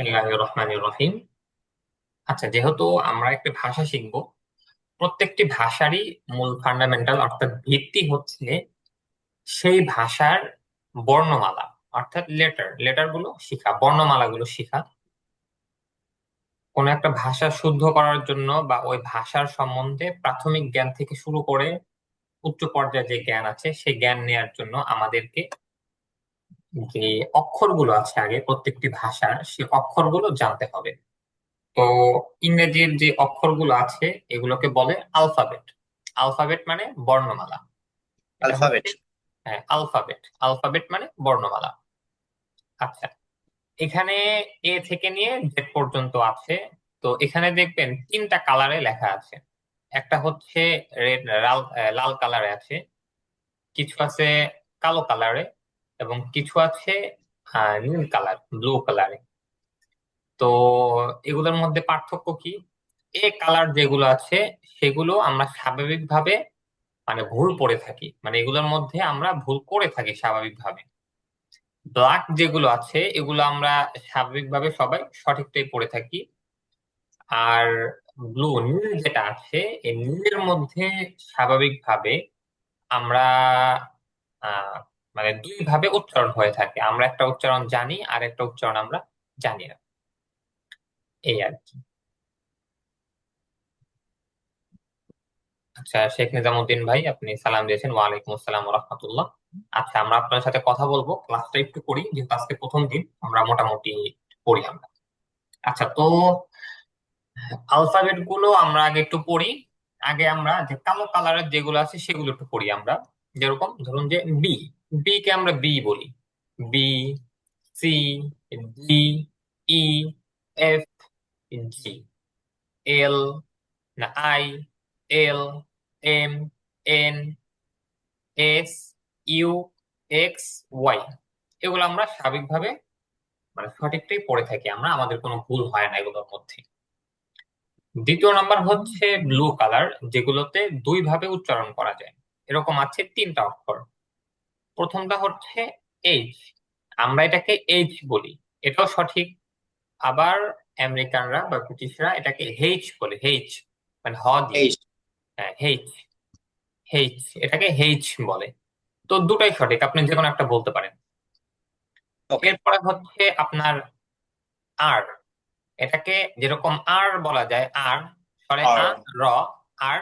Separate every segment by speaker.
Speaker 1: বিসমিল্লাহির রহমানির রহিম। আচ্ছা, যেহেতু আমরা একটা ভাষা শিখব, প্রত্যেকটি ভাষারই মূল ফান্ডামেন্টাল অর্থাৎ ভিত্তি হচ্ছে সেই ভাষার বর্ণমালা, অর্থাৎ লেটার গুলো শিখা, বর্ণমালা গুলো শিখা। কোন একটা ভাষা শুদ্ধ করার জন্য বা ওই ভাষার সম্বন্ধে প্রাথমিক জ্ঞান থেকে শুরু করে উচ্চ পর্যায়ে যে জ্ঞান আছে সেই জ্ঞান নেয়ার জন্য আমাদেরকে যে অক্ষরগুলো আছে আগে প্রত্যেকটি ভাষার, সেই অক্ষরগুলো জানতে হবে। তো ইংরেজির যে অক্ষরগুলো আছে এগুলোকে বলে আলফাবেট। আলফাবেট মানে বর্ণমালা। এটা হচ্ছে,
Speaker 2: অ্যালফাবেট।
Speaker 1: হ্যাঁ, আলফাবেট। আলফাবেট মানে বর্ণমালা। আচ্ছা, এখানে এ থেকে নিয়ে জেড পর্যন্ত আছে। তো এখানে দেখবেন তিনটা কালারে লেখা আছে। একটা হচ্ছে রেড, লাল কালারে আছে, কিছু আছে কালো কালারে, এবং কিছু আছে নীল কালার, ব্লু কালারে। তো এগুলোর মধ্যে পার্থক্য কি? এ কালার যেগুলো আছে সেগুলো আমরা স্বাভাবিকভাবে মানে ভুল পড়ে থাকি, মানে এগুলোর মধ্যে আমরা ভুল করে থাকি স্বাভাবিকভাবে। ব্ল্যাক যেগুলো আছে এগুলো আমরা স্বাভাবিকভাবে সবাই সঠিকটাই পড়ে থাকি। আর নীল যেটা আছে, এই নীলের মধ্যে স্বাভাবিকভাবে আমরা আহ মানে দুই ভাবে উচ্চারণ হয়ে থাকে। আমরা একটা উচ্চারণ জানি আর একটা উচ্চারণ আমরা জানি না, এই আর কি। আচ্ছা, শেখ নিজামুদ্দিন ভাই, আপনি সালাম দিয়েছেন। ওয়ালাইকুম আসসালাম ওয়া রাহমাতুল্লাহ। আচ্ছা, আমরা আপনার সাথে কথা বলবো, ক্লাসটা একটু করি যেহেতু আজকে প্রথম দিন, আমরা মোটামুটি পড়ি আমরা। আচ্ছা, তো আলফাবেট গুলো আমরা আগে একটু পড়ি। আগে আমরা যে কালো কালারের যেগুলো আছে সেগুলো একটু পড়ি আমরা। যেরকম ধরুন যে বি, বি কে আমরা বি বলি। B, C, D, E, F, G, L, না I, L, M, N, S, U, X, Y. এগুলো আমরা স্বাভাবিকভাবে মানে সঠিকটাই পড়ে থাকি আমরা, আমাদের কোনো ভুল হয় না এগুলোর মধ্যে। দ্বিতীয় নাম্বার হচ্ছে ব্লু কালার, যেগুলোতে দুই ভাবে উচ্চারণ করা যায়। এরকম আছে তিনটা অক্ষর। প্রথমটা হচ্ছে এইচ, আমরা এটাকে এইচ বলি, এটাও সঠিক। আবার আমেরিকানরা বা ব্রিটিশরা এটাকে হেইচ বলে, হেইচ মানে হ দিয়ে।
Speaker 2: এইচ।
Speaker 1: হ্যাঁ, হেইচ, হেইচ, এটাকে হেইচ বলে। তো দুটাই সঠিক, আপনি যে কোনো একটা বলতে পারেন।
Speaker 2: ওকে।
Speaker 1: এরপরে হচ্ছে আপনার আর, এটাকে যেরকম আর বলা যায়, আর সরে
Speaker 2: আর।
Speaker 1: র, আর।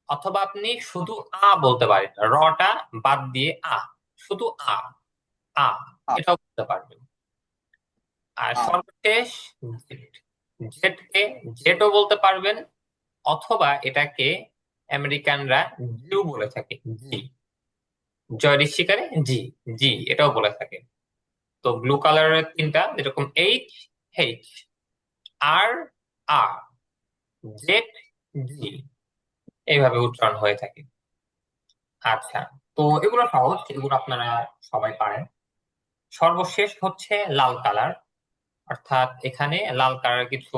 Speaker 1: অথবা আপনি শুধু বলতে পারেন, রটা বাদ দিয়ে শুধু আ, আ,
Speaker 2: আ।
Speaker 1: এটাও বলতে পারবেন। আর
Speaker 2: আ।
Speaker 1: সর্বশেষ জেড, জেডকে জেডও বলতে পারবেন, অথবা এটাকে আমেরিকানরা জিও বলে থাকে, জি, জয় শিকারে জি, জি এটাও বলে থাকে। তো ব্লু কালারের তিনটা, যেরকম এইচ, এইচ, আর, আ, জেড, জি, এইভাবে উচ্চারণ হয়ে থাকে। আচ্ছা, তো এগুলো সহজ, এগুলো আপনারা সবাই পারেন। সর্বশেষ হচ্ছে লাল কালার, অর্থাৎ এখানে লাল কালার কিছু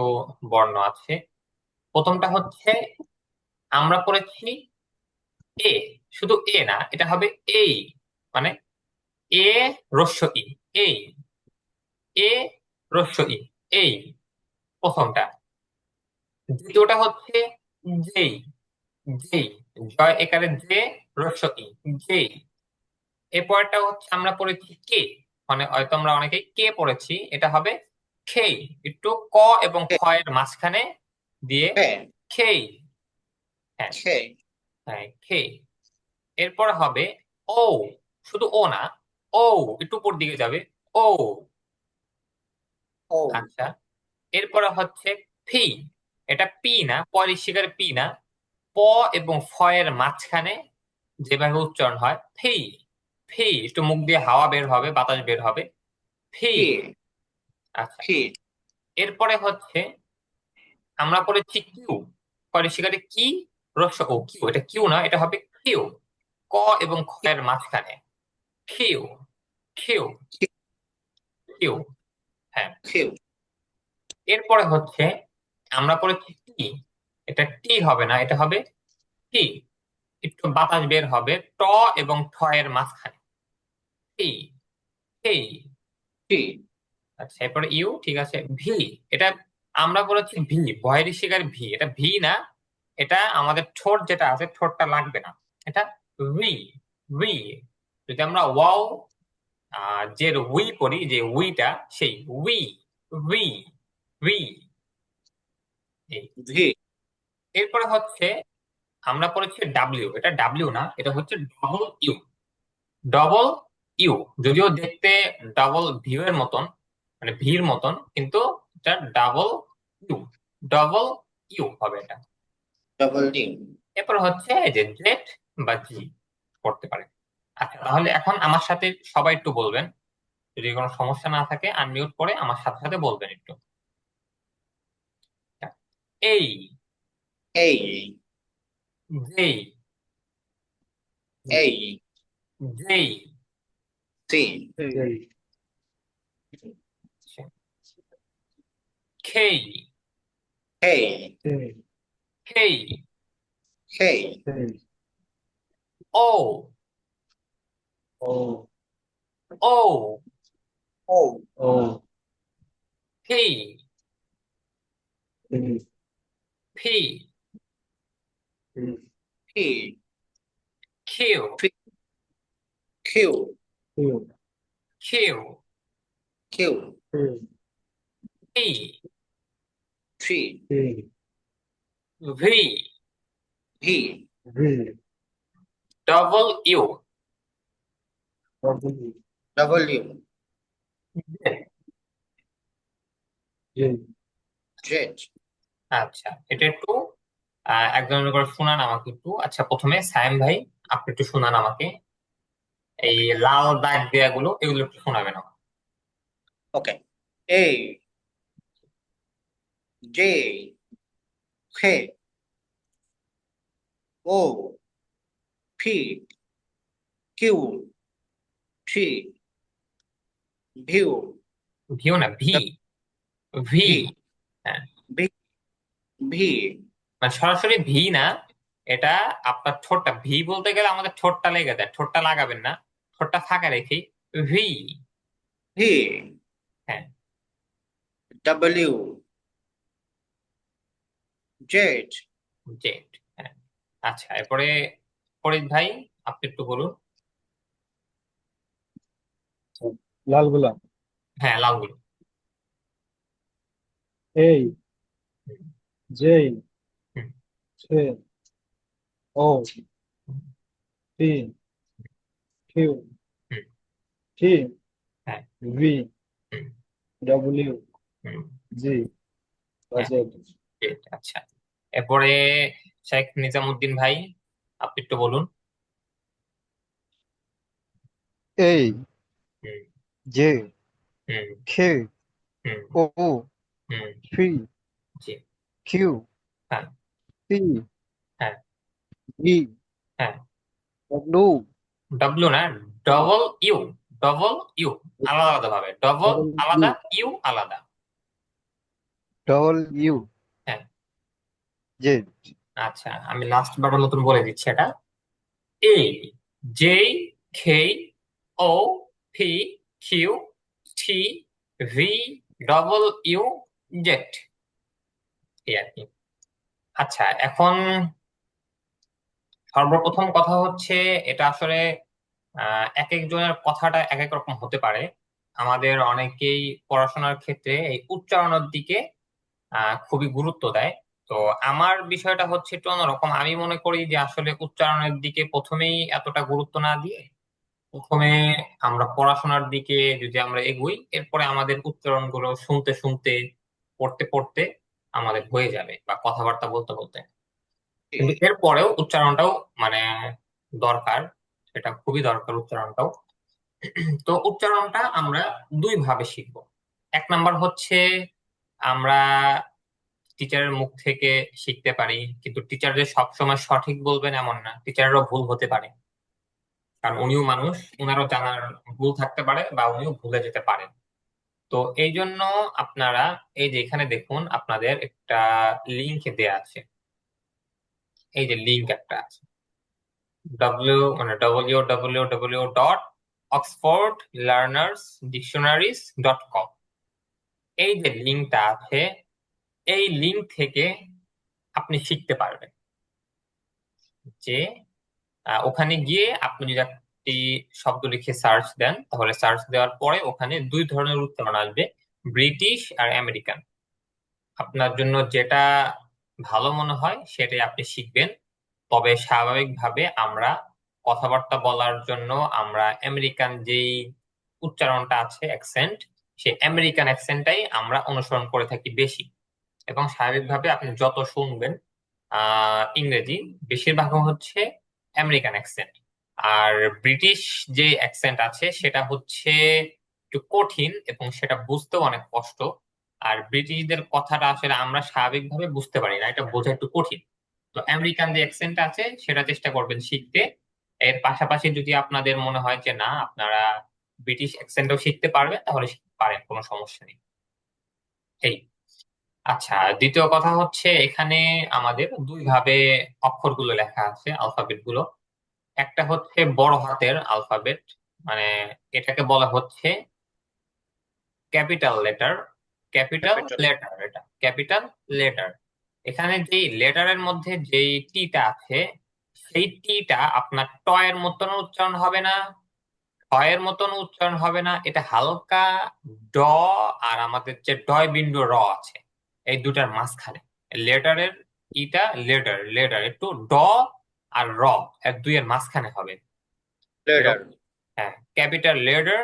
Speaker 1: বর্ণ আছে। প্রথমটা হচ্ছে, আমরা পড়েছি এ, শুধু এ না, এটা হবে এই, মানে এ রস্য ই, এই, এ রস্য ই, এই প্রথমটা। দ্বিতীয়টা হচ্ছে যেই, যেই, জয় একারে যে, রস্য ই, যেই। এরপরটা হচ্ছে আমরা পড়েছি কে, মানে হয়তো আমরা অনেকেই কে পড়েছি, এটা হবে খেই, একটু ক এবং খ এর মাঝখানে দিয়ে,
Speaker 2: কে।
Speaker 1: খেই। হ্যাঁ,
Speaker 2: কে।
Speaker 1: হ্যাঁ, খেই। এরপর হবে ও, শুধু ও না, ও একটু উপর দিকে যাবে, ও।
Speaker 2: ও।
Speaker 1: আচ্ছা, এরপরে হচ্ছে ফি, এটা পি না, পরের শিকার পি না, প এবং ফ এর মাঝখানে যেভাবে উচ্চারণ হয়, ফি, ফি, একটু মুখ দিয়ে হাওয়া বের হবে, বাতাস বের হবে, ফি।
Speaker 2: কি।
Speaker 1: আচ্ছা,
Speaker 2: কি।
Speaker 1: এরপরে হচ্ছে আমরা করেছি কিউ, পরের শিকারে কি, রস্য ও, কিউ, এটা কিউ না, এটা হবে কিউ, ক এবং খ এর মাঝখানে, কিউ, কিউ,
Speaker 2: কি।
Speaker 1: কিউ। হ্যাঁ,
Speaker 2: কি।
Speaker 1: এরপরে হচ্ছে আমরা করেছি টি, এটা টি হবে না, এটা হবে টি, একটু বাতাস বের হবে ট এবং ঠ এর মাঝখানে, টি, টি।
Speaker 2: কি।
Speaker 1: আচ্ছা, এরপরে ইউ, ঠিক আছে। ভি, এটা আমরা বলেছি ভি, ভয়ের শিকার ভি, এটা ভি না, এটা আমাদের ঠোঁট যেটা আছে ঠোঁটটা লাগবে না, এটা উই, উই। যদি আমরা ওয়াও যে উই পড়ি, যে উইটা, সেই উই, উই, উই, এই।
Speaker 2: ভি
Speaker 1: এরপরে হচ্ছে আমরা পড়েছি ডাব্লিউ, এটা ডাব্লিউ না, এটা হচ্ছে ডবল ইউ, ডবল ইউ। যদিও দেখতে ডাবল ভিউ এর মতন, মানে ভির মতন, কিন্তু এটা ডাবল ইউ, ডবল ইউ হবে এটা।
Speaker 2: Double U.
Speaker 1: এরপর হচ্ছে এই যে জেড বা জি পড়তে পারে। আচ্ছা, তাহলে এখন আমার সাথে সবাই একটু বলবেন, যদি কোনো সমস্যা না থাকে আনমিউট করে আমার সাথে সাথে বলবেন একটু। এই,
Speaker 2: এই
Speaker 1: যেই,
Speaker 2: এই
Speaker 1: যেই,
Speaker 2: সি
Speaker 1: খেই,
Speaker 2: হেই
Speaker 1: খেই,
Speaker 2: হেই
Speaker 1: O, O,
Speaker 2: O
Speaker 1: P, P,
Speaker 2: P
Speaker 1: Q,
Speaker 2: Q
Speaker 1: Q,
Speaker 2: Q
Speaker 1: P,
Speaker 2: three
Speaker 1: V,
Speaker 2: V
Speaker 1: W,
Speaker 2: W Z.
Speaker 1: আচ্ছা, এটা একটু একজনের করে শোনান আমাকে একটু। আচ্ছা, প্রথমে সায়েম ভাই, আপনি একটু শোনান আমাকে, এই লাল দাগ দেয়াগুলো এগুলো একটু শোনাবেন আমাকে।
Speaker 2: ওকে। এই জে হে ও পি কিউ থ্রি ভিউ
Speaker 1: ভিও না, ভি, ভি।
Speaker 2: ভি
Speaker 1: হ্যাঁ,
Speaker 2: ভি ভি
Speaker 1: মানে সরাসরি ভি না, এটা আপনার ঠোঁটটা, ভি বলতে গেলে আমাদের ঠোঁটটা লেগে যায়, ঠোঁটটা লাগাবেন না, ঠোঁটটা ফাঁকা রেখে ভি।
Speaker 2: ভি
Speaker 1: হ্যাঁ,
Speaker 2: ডব্লিউ জেড।
Speaker 1: জেড। হ্যাঁ, আচ্ছা, এরপরে ফরিদ ভাই, আপনি একটু বলুন।
Speaker 3: লাল গোলাপ।
Speaker 1: হ্যাঁ, লালগুলো।
Speaker 3: এই
Speaker 1: হুম,
Speaker 3: জে
Speaker 1: হুম,
Speaker 3: সে ও
Speaker 1: হুম,
Speaker 3: পি কিউ
Speaker 1: হুম,
Speaker 3: টি
Speaker 1: হ্যাঁ,
Speaker 3: ভি
Speaker 1: হুম,
Speaker 3: ডব্লিউ
Speaker 1: হুম,
Speaker 3: জি
Speaker 1: হ্যাঁ,
Speaker 3: জেড।
Speaker 1: জেড। আচ্ছা, এরপরে শেখ নিজামুদ্দিন ভাই, আপনি একটু বলুন।
Speaker 3: এই
Speaker 1: হুম,
Speaker 3: জে
Speaker 1: হুম,
Speaker 3: খে
Speaker 1: হুম,
Speaker 3: ও
Speaker 1: হুম,
Speaker 3: পি
Speaker 1: জি,
Speaker 3: কিউ
Speaker 1: হ্যাঁ,
Speaker 3: টি
Speaker 1: হ্যাঁ,
Speaker 3: ভি
Speaker 1: হ্যাঁ।
Speaker 3: ডব্লিউ
Speaker 1: ডব্লিউ না, ডবল ইউ, ডবল ইউ, আলাদা আলাদা ভাবে, ডবল
Speaker 3: ইউ
Speaker 1: আলাদা, ইউ আলাদা।
Speaker 3: ডবল ইউ
Speaker 1: হ্যাঁ,
Speaker 3: জেড।
Speaker 1: আচ্ছা, আমি লাস্ট বারের মতন বলে দিচ্ছি এটা। এ, জে, কে, ও, পি, কিউ, টি, ভি, ডবল ইউ, জেড, এই আর কি। আচ্ছা, এখন সর্বপ্রথম কথা হচ্ছে, এটা আসলে এক একজনের কথাটা এক এক রকম হতে পারে। আমাদের অনেকেই পড়াশোনার ক্ষেত্রে এই উচ্চারণের দিকে খুবই গুরুত্ব দেয়। তো আমার বিষয়টা হচ্ছে একটু অন্যরকম। আমি মনে করি যে আসলে উচ্চারণের দিকে প্রথমেই এতটা গুরুত্ব না দিয়ে, প্রথমে আমরা পড়াশোনার দিকে যদি আমরা এগোই, এরপরে আমাদের উচ্চারণগুলো শুনতে শুনতে, পড়তে পড়তে আমাদের হয়ে যাবে, বা কথাবার্তা বলতে বলতে। কিন্তু এরপরেও উচ্চারণটাও মানে দরকার, সেটা খুবই দরকার উচ্চারণটাও। তো উচ্চারণটা আমরা দুই ভাবে শিখবো। এক নাম্বার হচ্ছে আমরা টিচারের মুখ থেকে শিখতে পারি, কিন্তু টিচার যে সবসময় সঠিক বলবেন এমন না, টিচারেরও ভুল হতে পারে, কারণ উনিও মানুষ, উনারও জানার ভুল থাকতে পারে, বা উনিও ভুলে যেতে পারেন। তো এই জন্য আপনারা এই যে এখানে দেখুন, আপনাদের একটা লিংক দেয়া আছে, এই যে লিংক একটা আছে, www.oxfordlearnersdictionaries.com। এই যে লিঙ্কটা আছে, এই লিঙ্ক থেকে আপনি শিখতে পারবেন যে ওখানে গিয়ে আপনি যদি একটি শব্দ লিখে সার্চ দেন, তাহলে সার্চ দেওয়ার পরে ওখানে দুই ধরনের উচ্চারণ আসবে, ব্রিটিশ আর আমেরিকান। আপনার জন্য যেটা ভালো মনে হয় সেটাই আপনি শিখবেন। তবে স্বাভাবিকভাবে আমরা কথাবার্তা বলার জন্য আমরা আমেরিকান যেই উচ্চারণটা আছে অ্যাকসেন্ট, সেই আমেরিকান অ্যাকসেন্টটাই আমরা অনুসরণ করে থাকি বেশি। এবং স্বাভাবিকভাবে আপনি যত শুনবেন ইংরেজি, বেশিরভাগ হচ্ছে আমেরিকান অ্যাকসেন্ট। আর ব্রিটিশ যে অ্যাকসেন্ট আছে সেটা হচ্ছে একটু কঠিন এবং সেটা বুঝতেও অনেক কষ্ট। আর ব্রিটিশদের কথাটা আসলে আমরা স্বাভাবিকভাবে বুঝতে পারি না, এটা বোঝা একটু কঠিন। তো আমেরিকান যে অ্যাকসেন্ট আছে সেটা চেষ্টা করবেন শিখতে। এর পাশাপাশি যদি আপনাদের মনে হয় যে না, আপনারা ব্রিটিশ অ্যাকসেন্টও শিখতে পারবেন, তাহলে শিখতে পারেন, কোনো সমস্যা নেই। এই, আচ্ছা, দ্বিতীয় কথা হচ্ছে এখানে আমাদের দুই ভাবে অক্ষরগুলো লেখা আছে, আলফাবেট গুলো। একটা হচ্ছে বড় হাতের আলফাবেট, মানে এটাকে বলা হচ্ছে capital letter. Capital
Speaker 2: Capital.
Speaker 1: Letter, এটা ক্যাপিটাল লেটার। এখানে যে লেটারের মধ্যে যেই টিটা আছে, সেই টিটা আপনার ট এর মতন উচ্চারণ হবে না, ঠ এর মতন উচ্চারণ হবে না, এটা হালকা ড আর আমাদের যে ডয় বিন্দু র আছে, এই দুটার মাঝখানে লেটারের ইটা, লেটার লেটার একটু ড আর র এর দুইয়ের মাঝখানে হবে
Speaker 2: Leader.
Speaker 1: এরকম। হ্যাঁ, ক্যাপিটাল লেটার।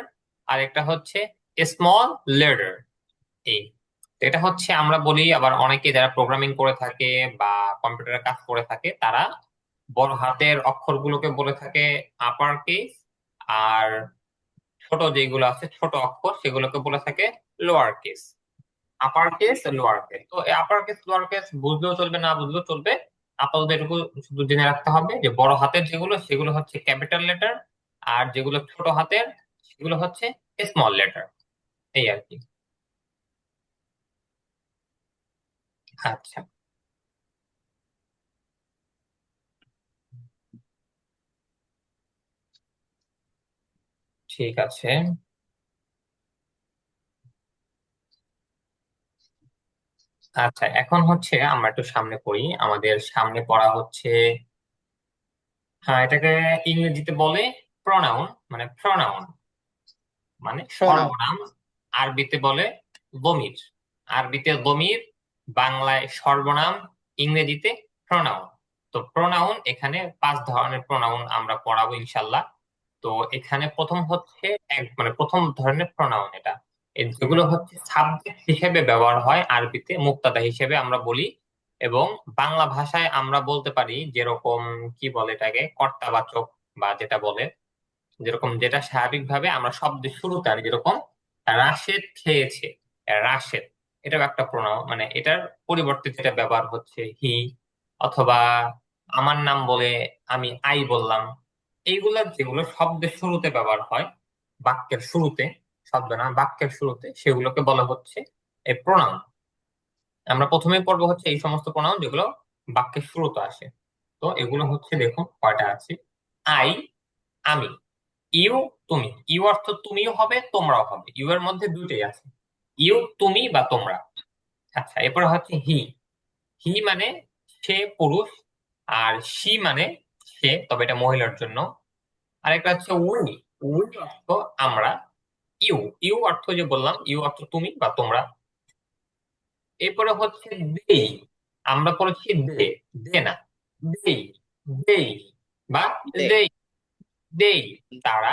Speaker 1: আর একটা হচ্ছে স্মল লেটার। এই, তো এটা হচ্ছে আমরা বলি, আবার অনেকে যারা প্রোগ্রামিং করে থাকে বা কম্পিউটারে কাজ করে থাকে তারা বড় হাতের অক্ষরগুলোকে বলে থাকে আপার কেস, আর ছোট যেগুলো আছে ছোট অক্ষর সেগুলোকে বলে থাকে lower case. Upper case, lower case. তো এই আপার কেস লোয়ার কেস বুঝলেও চলবে, না বুঝলেও চলবে, আপাতত এটুকু শুধু জেনে রাখতে হবে যে বড় হাতের যেগুলো সেগুলো হচ্ছে ক্যাপিটাল লেটার, আর যেগুলো ছোট হাতের সেগুলো হচ্ছে স্মল লেটার। এই আর কি। আচ্ছা, ঠিক আছে। আচ্ছা, এখন হচ্ছে আমরা একটু সামনে পড়ি, আমাদের সামনে পড়া হচ্ছে, হ্যাঁ, এটাকে ইংরেজিতে বলে প্রনাউন, মানে প্রনাউন মানে
Speaker 2: Pronoun.
Speaker 1: সর্বনাম। আরবিতে বলে দমির। আরবিতে দমির, বাংলায় সর্বনাম, ইংরেজিতে প্রনাউন। তো প্রনাউন, এখানে 5 ধরনের প্রনাউন আমরা পড়াবো ইনশাল্লাহ। তো এখানে প্রথম হচ্ছে মানে প্রথম ধরনের প্রনাউন এটা, যেগুলো হচ্ছে সাবজেক্ট হিসেবে ব্যবহার হয়, আরবিতে মুক্তাদা হিসেবে আমরা বলি। এবং বাংলা ভাষায় আমরা বলতে পারি যেরকম, কি বলে এটাকে, কর্তাবাচক, বা যেটা বলে যেরকম, যেটা স্বাভাবিকভাবে আমরা শব্দের শুরুতে আনি, যেরকম রাশেদ খেয়েছে, রাশেদ, এটাও একটা প্রণয়, মানে এটার পরিবর্তে যেটা ব্যবহার হচ্ছে হি, অথবা আমার নাম বলে আমি আই বললাম। এইগুলা যেগুলো শব্দের শুরুতে ব্যবহার হয়, বাক্যের শুরুতে, শব্দ না বাক্যের শুরুতে, সেগুলোকে বলা হচ্ছে এই প্রণাম। আমরা প্রথমে পড়বো হচ্ছে এই সমস্ত প্রণাম যেগুলো বাক্যের শুরুতে আসে। তো এগুলো হচ্ছে, দেখুন কয়টা আছে। আই, আমি। ইউ, তুমি। ইউ অর্থ তুমিও হবে, তোমরাও হবে, ইউ এর মধ্যে দুইটাই আছে, ইউ তুমি বা তোমরা। আচ্ছা, এরপর হচ্ছে হি। হি মানে সে পুরুষ, আর সি মানে সে, তবে এটা মহিলার জন্য। আরেকটা হচ্ছে উই। উই অর্থ আমরা। ইউ, ইউ অর্থ যে বললাম, ইউ অর্থ তুমি বা তোমরা। এরপরে হচ্ছে দেই। আমরা পড়েছি দে, দে না, দেই, দেই বা
Speaker 2: They.
Speaker 1: দেই, দেই তারা।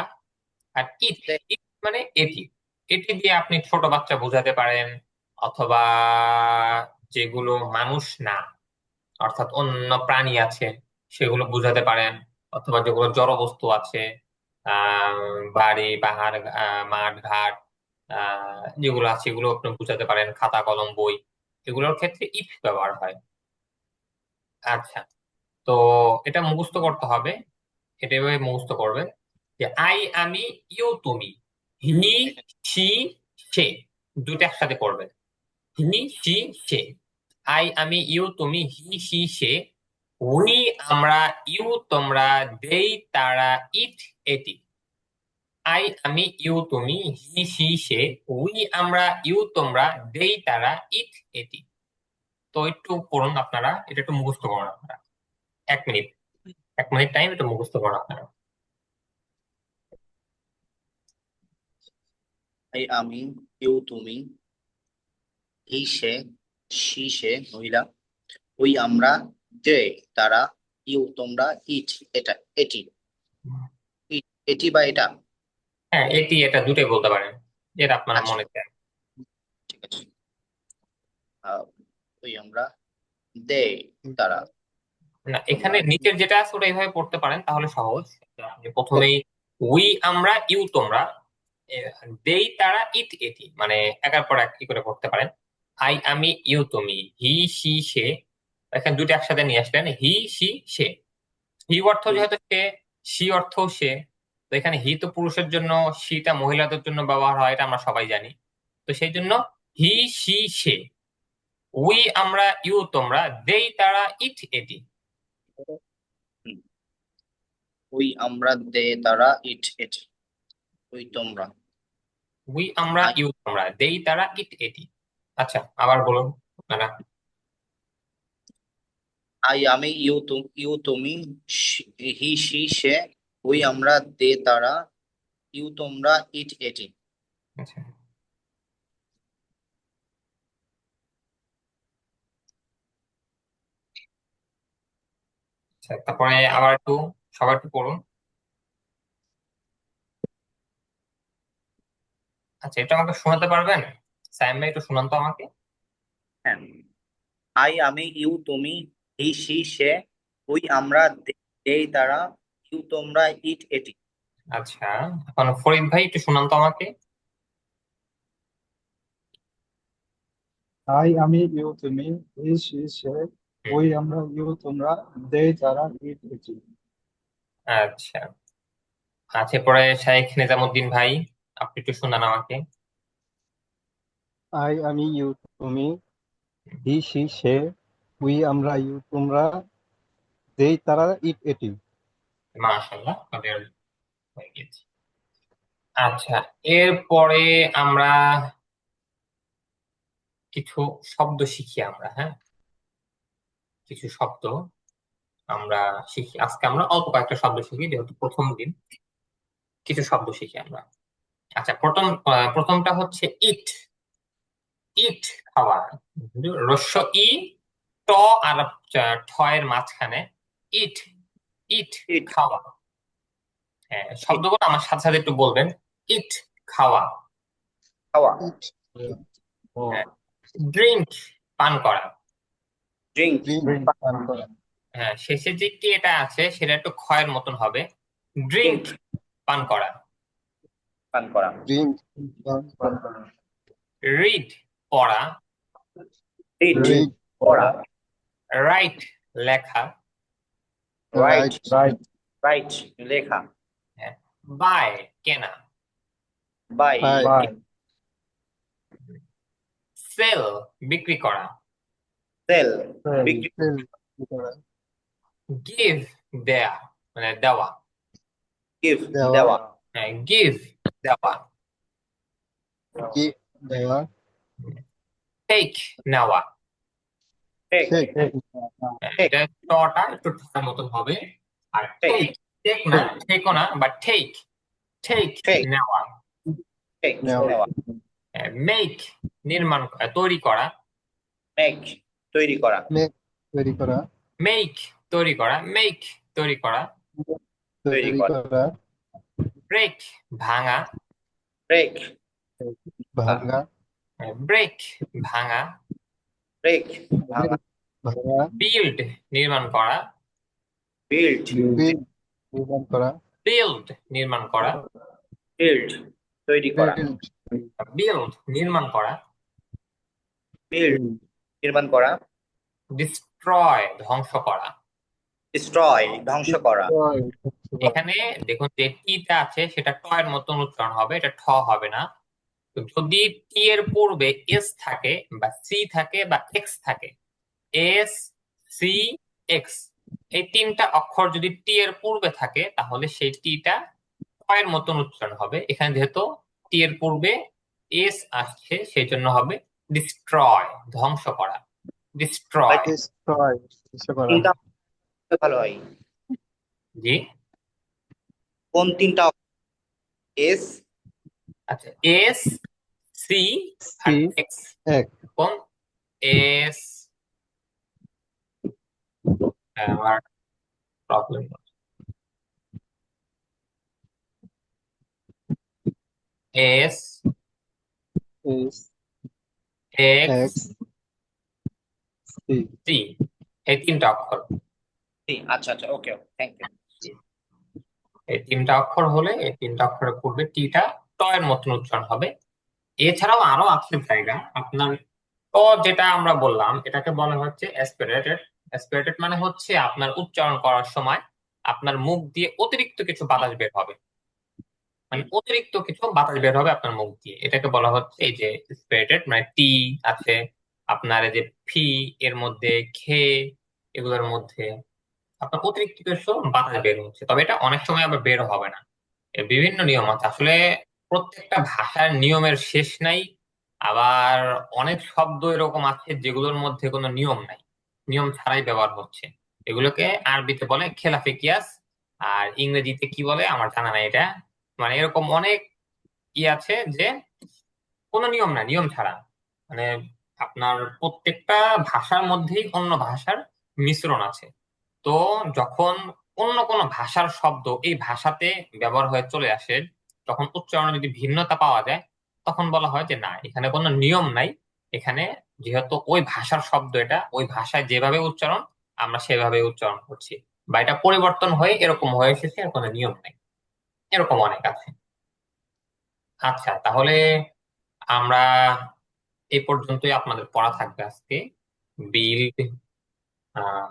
Speaker 1: আর ইট,
Speaker 2: They.
Speaker 1: ইট মানে এটি। এটি দিয়ে আপনি ছোট বাচ্চা বোঝাতে পারেন, অথবা যেগুলো মানুষ না, অর্থাৎ অন্য প্রাণী আছে সেগুলো বোঝাতে পারেন, অথবা যেগুলো জড় বস্তু আছে, বাড়ি, পাহাড়, মাঠ, ঘাট, যেগুলো আছে এগুলো আপনি বোঝাতে পারেন, খাতা কলম বই, এগুলোর ক্ষেত্রে ইট ব্যবহার হয়। আচ্ছা, তো এটা মুখস্থ করতে হবে। এটা এভাবে মুখস্থ করবেন যে আই, আমি, ইউ, তুমি, হি, সি, সে, দুইটা একসাথে করবেন। হি, সি, সে। আই, আমি, ইউ, তুমি, হি, সি, সে। উই, আমরা, ইউ, তোমরা, দেই, তারা, ইট, এটি। আই আমি, ইউ তুমি, হি সি সে, উই আমরা, ইউ তোমরা, দেই তারা, ইট এটি। তো একটু পড়ুন আপনারা, এটা একটু মুখস্থ করুন আপনারা। 1 মিনিট, 1 মিনিট টাইম একটু মুখস্থ করুন আপনারা।
Speaker 2: আই আমি, ইউ তুমি, হি সে, সি সে মহিলা, ওই আমরা, দে তারা, ইউ তোমরা, ইট এটা এটি, এটি বা এটা।
Speaker 1: হ্যাঁ, এটি এটা দুটোই বলতে পারেন, যেটা আপনারা
Speaker 2: আচ্ছা,
Speaker 1: মনে চান।
Speaker 2: ঠিক আছে। ওই আমরা, দে তারা।
Speaker 1: না, এখানে
Speaker 2: তোমরা
Speaker 1: নিচের যেটা আছে ওটা এইভাবে পড়তে পারেন, তাহলে সহজ। আপনি প্রথমেই উই আমরা, ইউ তোমরা, দেই তারা, ইট এটি, মানে একের পর এক কি করে পড়তে পারেন। আই আমি, ইউ তুমি, হি সি সে, এখানে দুটো একসাথে নিয়ে আসলেন, হি সি সে। হি অর্থ যেহেতু সে, সি অর্থ সে, তো এখানে হি তো পুরুষের জন্য, সিটা মহিলাদের জন্য ব্যবহার হয়, এটা আমরা সবাই জানি। তো সেই জন্য হি সি সে, উই আমরা, ইউ তোমরা, দেই তারা, ইট এটি।
Speaker 2: হুম, ওই আমরা, দে তারা, ইট এটি, ওই তোমরা।
Speaker 1: উই আমরা,
Speaker 2: আই
Speaker 1: ইউ তোমরা, দেই তারা, ইট এটি। আচ্ছা, আবার বলুন আপনারা।
Speaker 2: আই আমি, ইউ তুমি, হি সি সে, ওই আমরা, দে তারা, ইউ তোমরা, ইট এটি।
Speaker 1: আচ্ছা, আচ্ছা, তারপরে আবার একটু সবার একটু পড়ুন। আচ্ছা, এটা আমাকে শোনাতে পারবেন? সাইম ভাই, একটু শোনান তো আমাকে।
Speaker 2: হ্যাঁ, আই আমি, ইউ তুমি, হি সি সে, ওই আমরা, দে তারা, ইউ তোমরা, ইট এটি।
Speaker 1: আচ্ছা, এখন ফরিদ ভাই একটু শোনান তো আমাকে।
Speaker 4: আই আমি ইউ তুমি হি সি সে
Speaker 1: হুম,
Speaker 4: ওই আমরা ইউ তোমরা দে তারা ইট এটি।
Speaker 1: আচ্ছা। আচ্ছা, পরে শাইখ নিজামুদ্দিন ভাই, আপনি একটু শোনান আমাকে।
Speaker 3: আই আমি ইউ তুমি হি সি সে উই আমরা ইউ তোমরা দেই তারা ইট এটি।
Speaker 1: মাশাআল্লাহ, আমাদের হয়ে গেছে। আচ্ছা, এরপরে আমরা কিছু শব্দ শিখি আমরা, হ্যাঁ, কিছু শব্দ আমরা শিখি আজকে। আমরা অল্প কয়েকটা শব্দ শিখি, যেহেতু প্রথম দিন। কিছু শব্দ শিখি আমরা। আচ্ছা, প্রথমটা হচ্ছে ইট। ইট, খাওয়া। রস্য ই, ট আর ঠ এর মাঝখানে ইট। ইট,
Speaker 2: ইট,
Speaker 1: খাওয়া। হ্যাঁ,
Speaker 2: ইট
Speaker 1: শব্দগুলো আমার সাথে সাথে একটু বলবেন। ইট, খাওয়া।
Speaker 2: খাওয়া।
Speaker 3: ইট ও
Speaker 1: ড্রিঙ্ক, পান করা।
Speaker 2: ড্রিঙ্ক
Speaker 3: ড্রিঙ্ক পান করা।
Speaker 1: হ্যাঁ, শেষে যে টি এটা আছে সেটা একটু ক্ষয়ের মতন হবে। ড্রিঙ্ক,
Speaker 2: ড্রিঙ্ক
Speaker 1: পান করা।
Speaker 2: পান করা।
Speaker 3: ড্রিঙ্ক পান করা।
Speaker 1: রিড, পড়া।
Speaker 2: রিড
Speaker 3: রিড
Speaker 2: পড়া।
Speaker 1: রাইট, লেখা।
Speaker 2: রাইট
Speaker 3: রাইট
Speaker 4: রাইট
Speaker 2: রাইট লেখা।
Speaker 1: হ্যাঁ, বাই, কেনা।
Speaker 2: বাই
Speaker 3: বাই
Speaker 4: বাই
Speaker 1: সেল, বিক্রি করা।
Speaker 2: সেল
Speaker 4: সেল
Speaker 2: বিক্রি।
Speaker 3: সেল করা।
Speaker 1: গিভ, দেয়া, মানে দেওয়া।
Speaker 2: গিভ
Speaker 3: দেওয়া
Speaker 2: দেওয়া।
Speaker 1: হ্যাঁ, গিভ, দেওয়া।
Speaker 3: কি দেওয়া
Speaker 1: টেক, নেওয়া।
Speaker 2: টেক
Speaker 4: টেক
Speaker 1: হ্যাঁ,
Speaker 2: টেক
Speaker 1: এটা টটা একটু ঠার মতন হবে। আর
Speaker 2: টেক
Speaker 1: টেক, টেক না, টেকও না, বা টেক। টেক,
Speaker 2: টেক
Speaker 1: নেওয়া।
Speaker 2: টেক
Speaker 3: নেওয়া
Speaker 2: নেওয়া।
Speaker 1: মেক, নির্মাণ তৈরি করা।
Speaker 2: মেক তৈরি করা।
Speaker 3: মেক তৈরি করা
Speaker 1: মেক, তৈরি করা। মেক, তৈরি করা।
Speaker 2: তৈরি
Speaker 3: তৈরি
Speaker 2: করা।
Speaker 3: করা
Speaker 1: ব্রেক, ভাঙা।
Speaker 2: ব্রেক
Speaker 3: ভাঙা
Speaker 1: ব্রেক, ভাঙা।
Speaker 2: ব্রেক ভাঙা।
Speaker 3: ভাঙা
Speaker 1: বিল্ড, নির্মাণ করা।
Speaker 2: বিল্ড
Speaker 3: বিল্ড নির্মাণ করা
Speaker 1: বিল্ড, নির্মাণ করা।
Speaker 2: বিল্ড তৈরি করা।
Speaker 3: বিল্ড
Speaker 1: বিল্ড, নির্মাণ করা।
Speaker 2: বিল্ড নির্মাণ করা।
Speaker 1: ডিস্ট্রয়, ধ্বংস করা।
Speaker 2: ডিস্ট্রয় ধ্বংস করা।
Speaker 1: এখানে দেখুন, যে টিটা আছে সেটা ট এর মতন উচ্চারণ হবে, এটা ঠ হবে না। তো যদি টি এর পূর্বে এস থাকে, বা সি থাকে, বা এক্স থাকে, এস, সি, এক্স, এই তিনটা অক্ষর যদি টি এর পূর্বে থাকে, তাহলে সেই টিটা এর মতন উচ্চারণ হবে। এখানে যেহেতু টি এর পূর্বে এস আসছে সেই জন্য হবে ডিস্ট্রয়, ধ্বংস করা,
Speaker 2: ভাই
Speaker 1: ডিস্ট্রয়।
Speaker 3: destroy ধ্বংস করা।
Speaker 2: তিনটা ভালো হয়।
Speaker 1: জি।
Speaker 2: কোন তিনটা? এস,
Speaker 1: আচ্ছা, এস, সি আর
Speaker 3: সি
Speaker 1: এক্স।
Speaker 3: এক।
Speaker 1: কোন? এস, আমার problem, S,
Speaker 3: S
Speaker 1: X,
Speaker 3: X C.
Speaker 1: C, এই তিনটা অক্ষর।
Speaker 2: আচ্ছা আচ্ছা, ওকে ওকে, থ্যাংক ইউ।
Speaker 1: এই তিনটা অক্ষর হলে এই তিনটা অক্ষরের পূর্বে টিটা ট এর মতন উচ্চারণ হবে। এছাড়াও আরো আছে জায়গা আপনার। ট যেটা আমরা বললাম এটাকে বলা হচ্ছে অ্যাসপিরেটেড। অ্যাসপিরেটেড মানে হচ্ছে আপনার উচ্চারণ করার সময় আপনার মুখ দিয়ে অতিরিক্ত কিছু বাতাস বের হবে, মানে অতিরিক্ত কিছু বাতাস বের হবে আপনার মুখ দিয়ে, এটাকে বলা হচ্ছে এই যে স্পিরিটেড। মানে টি আছে আপনার, এই যে ফি এর মধ্যে, খে, এগুলোর মধ্যে আপনার অতিরিক্ত কিছু বাতাস বের হচ্ছে, তবে এটা অনেক সময় আবার বের হবে না। এর বিভিন্ন নিয়ম আছে আসলে। প্রত্যেকটা ভাষার নিয়মের শেষ নাই। আবার অনেক শব্দ এরকম আছে যেগুলোর মধ্যে কোনো নিয়ম নাই, নিয়ম ছাড়াই ব্যবহার হচ্ছে। এগুলোকে আরবিতে বলে খেলাফে কিয়াস, আর ইংরেজিতে কি বলে আমার জানা নাই এটা। মানে এরকম অনেক আছে যে কোনো নিয়ম নাই, নিয়ম ছাড়া। মানে আপনার প্রত্যেকটা ভাষার মধ্যেই অন্য ভাষার মিশ্রণ আছে। তো যখন অন্য কোনো ভাষার শব্দ এই ভাষাতে ব্যবহার হয়ে চলে আসে, তখন উচ্চারণে যদি ভিন্নতা পাওয়া যায়, তখন বলা হয় যে না, এখানে কোনো নিয়ম নাই। এখানে যেহেতু ওই ভাষার শব্দ, এটা ওই ভাষায় যেভাবে উচ্চারণ আমরা সেভাবে উচ্চারণ করছি, বা এটা পরিবর্তন হয়ে এরকম হয়ে এসেছে, এর কোনো নিয়ম নাই। এরকম অনেক আছে। আচ্ছা, তাহলে আমরা এই পর্যন্তই আপনাদের পড়া থাকবে আজকে। বিল্ড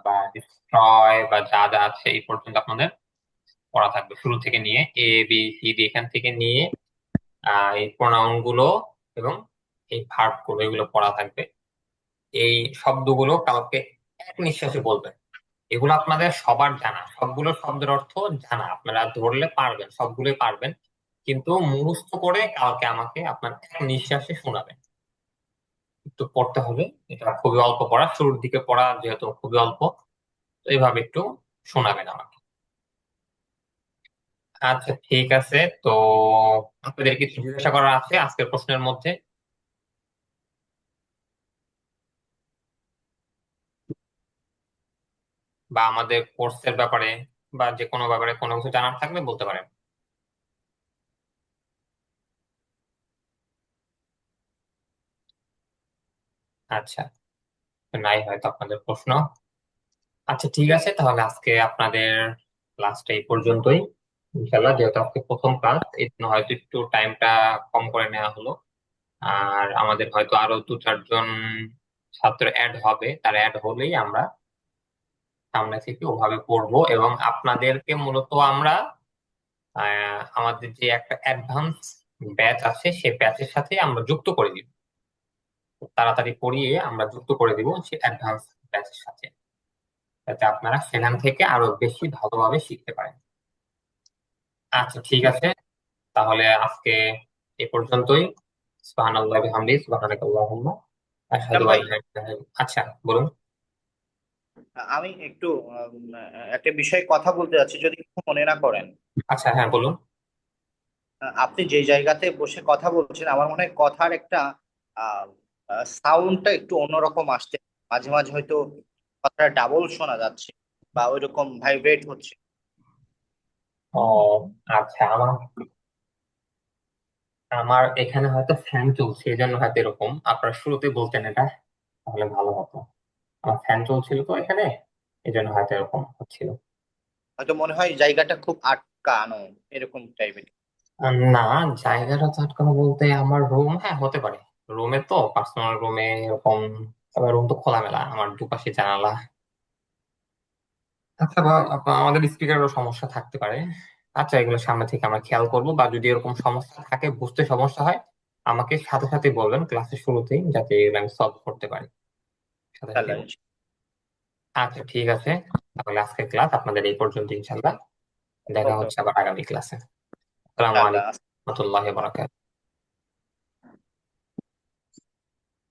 Speaker 1: বা ডিস্ট্রয় বা যা যা আছে এই পর্যন্ত আপনাদের পড়া থাকবে, শুরু থেকে নিয়ে এ বি সি ডি এখান থেকে নিয়ে এই প্রোনাউন গুলো এবং এই ভার্ব গুলো, এগুলো পড়া থাকবে। এই শব্দগুলো কালকে এক নিঃশ্বাসে বলবেন। এগুলো আপনাদের সবার জানা, সবগুলো শব্দের অর্থ জানা, আপনারা ধরলে পারবেন, সবগুলোই পারবেন, কিন্তু মুখস্থ করে কালকে আমাকে আপনার এক নিঃশ্বাসে শোনাবেন। একটু পড়তে হবে, এটা খুবই অল্প পড়া, শুরুর দিকে পড়া যেহেতু খুবই অল্প, তো এইভাবে একটু শোনাবেন আমাকে। আচ্ছা, ঠিক আছে। তো আপনাদের কিছু জিজ্ঞাসা করার আছে আজকের প্রশ্নের মধ্যে? বা আমাদের কোর্সের ব্যাপারে বা যে কোনো ব্যাপারে কোনো কিছু জানার থাকলে বলতে পারেন। আচ্ছা, তো নাই হয়তো আপনাদের প্রশ্ন। আচ্ছা, ঠিক আছে, তাহলে আজকে আপনাদের ক্লাসটা এই পর্যন্তই। ইনশাল্লাহ যেহেতু আজকে প্রথম ক্লাস, এই জন্য হয়তো একটু টাইমটা কম করে নেওয়া হলো। আর আমাদের হয়তো আরো 2-4 জন ছাত্র অ্যাড হবে, তারা অ্যাড হলেই আমরা সামনে থেকে ওভাবে পড়বো, এবং আপনাদেরকে মূলত আমরা আমাদের যে একটা অ্যাডভান্স ব্যাচ আছে সেই ব্যাচের সাথে আমরা যুক্ত করে দিব। খুব তাড়াতাড়ি পড়িয়ে আমরা যুক্ত করে দিব সেই অ্যাডভান্স ব্যাচের সাথে, যাতে আপনারা সেখান থেকে আরো বেশি ভালোভাবে শিখতে পারেন। আচ্ছা, ঠিক আছে, তাহলে আজকে এ পর্যন্তই। সুবহানাল্লাহি ওয়া বিহামদিহি, সুবহানাকাল্লাহুম্মা আশহাদু
Speaker 2: ভাই,
Speaker 1: আল্লা ইলাহা আচ্ছা, বলুন।
Speaker 2: আমি একটু একটা বিষয়ে কথা বলতে যাচ্ছি, যদি কিছু মনে না করেন।
Speaker 1: আচ্ছা, হ্যাঁ, বলুন।
Speaker 2: আপনি যে জায়গাতে বসে কথা বলছেন, আমার মনে হয় কথার একটা সাউন্ডটা একটু অন্যরকম আসছে। মাঝে মাঝে হয়তো কথাটা ডাবল শোনা যাচ্ছে বা ওইরকম ভাইব্রেট হচ্ছে।
Speaker 1: ও আচ্ছা, আমার আমার এখানে হয়তো ফ্যান চলছে, এই জন্য হয়তো এরকম। আপনারা শুরুতেই বলতেন এটা, তাহলে ভালো হতো। আমার ফ্যান চলছিল তো এখানে, এই জন্য হয়তো এরকম হচ্ছিল।
Speaker 2: হয়তো মনে হয় জায়গাটা খুব আটকানো, এরকম টাইপের।
Speaker 1: না, জায়গাটা তো আটকানো বলতে আমার রুম, হ্যাঁ হতে পারে। রুমে তো পার্সোনাল রুমে এরকম, তবে রুম তো খোলামেলা, আমার দুপাশে জানালা। আচ্ছা, বা আমাদের স্পিকারেরও সমস্যা থাকতে পারে। আচ্ছা, এগুলো সামনে থেকে আমরা খেয়াল করবো, বা যদি এরকম সমস্যা থাকে, বুঝতে সমস্যা হয়, আমাকে সাথে সাথে বলবেন ক্লাসের শুরুতেই, যাতে এগুলো আমি সলভ করতে পারি সাথে সাথে।
Speaker 2: ইনশাল্লাহ।
Speaker 1: আচ্ছা, ঠিক আছে, তাহলে আজকের ক্লাস আপনাদের এই পর্যন্ত। ইনশাল্লাহ দেখা
Speaker 2: ওকে।
Speaker 1: হচ্ছে আবার আগামী ক্লাসে। আসসালামু আলাইকুম
Speaker 2: ইনশাআল্লাহ।
Speaker 1: রহমতুল্লাহি ওয়া বারাকাতুহু।